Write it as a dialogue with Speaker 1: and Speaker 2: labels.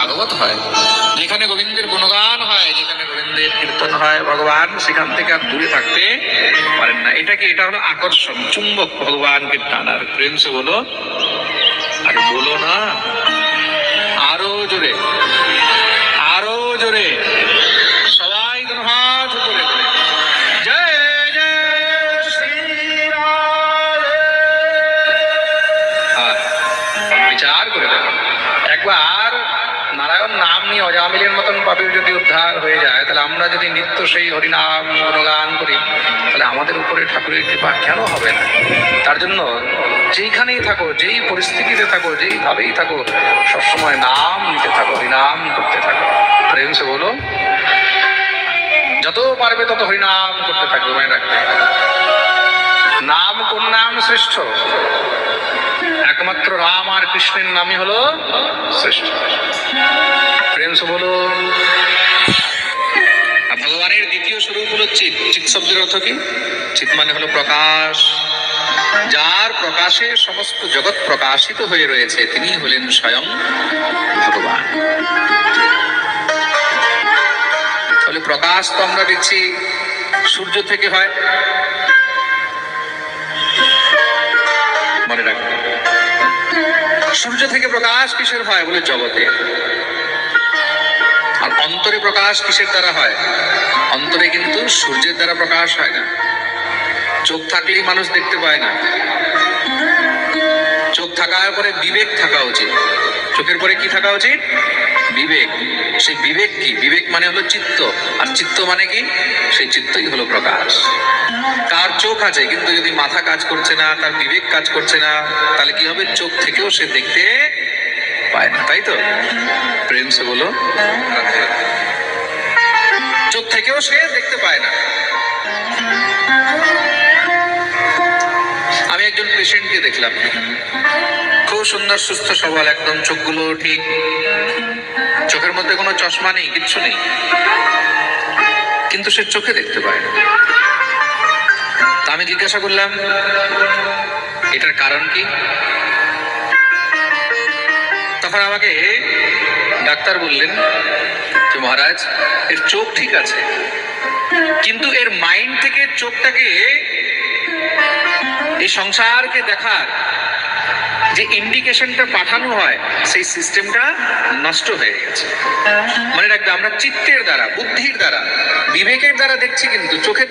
Speaker 1: ভাগবত হয়, যেখানে গোবিন্দের গুণগান হয়, যেখানে গোবিন্দের কীর্তন হয়, ভগবান সেখান থেকে আর দূরে থাকতে পারেন না। এটা হলো আকর্ষণ, চুম্বক, ভগবানকে টানার। প্রেম সে বলো, আরে বলো না, আরো জোরে, আরো জোরে, সবাই হাত উপরে করে জয় জয় শ্রীরাম। বিচার করে দেখো, একবার নারায়ণ নাম নিয়ে অজামিলের মতন পাপীর যদি উদ্ধার হয়ে যায়, তাহলে আমরা যদি নিত্য সেই হরিনাম গুণগান করি, তাহলে আমাদের উপরে ঠাকুরের কৃপা কেন হবে না? তার জন্য যেইখানেই থাকো, যেই পরিস্থিতিতে থাকো, যেইভাবেই থাকো, সবসময় নাম নিতে থাকো, হরিনাম করতে থাকো। প্রেম সে বলো, যত পারবে তত হরিনাম করতে থাকবে। মনে রাখবে, নাম কোন নাম শ্রেষ্ঠ? একমাত্র রাম আর কৃষ্ণের নামই হলো শ্রেষ্ঠ। প্রেম সে বলো। ভগবানের দ্বিতীয় স্বরূপ হলো চিৎ। চিৎ শব্দের অর্থ কি? চিৎ মানে হলো প্রকাশ। যার প্রকাশে সমস্ত জগৎ প্রকাশিত হয়ে রয়েছে, তিনি হলেন স্বয়ং ভগবান। তাহলে প্রকাশ তো আমরা দেখছি সূর্য থেকে হয়, মনে রাখবেন। সূর্য থেকে প্রকাশ কিসের হয়? বলে জগতে। আর অন্তরে প্রকাশ কিসের দ্বারা হয়? অন্তরে কিন্তু সূর্যের দ্বারা প্রকাশ হয় না। চোখ থাকলেই মানুষ দেখতে পায় না। চোখ থাকার পরে বিবেক থাকা উচিত। চোখের পরে কি থাকা উচিত? বিবেক। সেই বিবেক কি? বিবেক মানে হলো চিত্ত। আর চিত্ত মানে কি? সেই চিত্তই হলো প্রকাশ। তার চোখ আছে, কিন্তু যদি মাথা কাজ করছে না, তার বিবেক কাজ করছে না, তাহলে কি হবে? চোখ থেকেও সে দেখতে পায় না, তাই তো? প্রেম সে বলো, চোখ থেকেও সে দেখতে পায় না। আমি একজন পেশেন্টকে দেখলাম, খুব সুন্দর, সুস্থ সবল, একদম চোখগুলো ঠিক, চোখের মধ্যে কোনো চশমা নেই, কিচ্ছু নেই, কিন্তু সে চোখে দেখতে পায় না। তা আমি জিজ্ঞাসা করলাম, এটার কারণ কি? তখন আমাকে ডাক্তার বললেন যে মহারাজ, এর চোখ ঠিক আছে, কিন্তু এর মাইন্ড থেকে চোখটাকে এই সংসারকে দেখার যে ইন্ডিকেশনটা পাঠানো হয়, সেই সিস্টেমটা নষ্ট হয়ে গেছে। মনে রাখবে, আমরা চিত্তের দ্বারা, বুদ্ধির দ্বারা, বিবেকের দ্বারা দেখছি, কিন্তু চোখের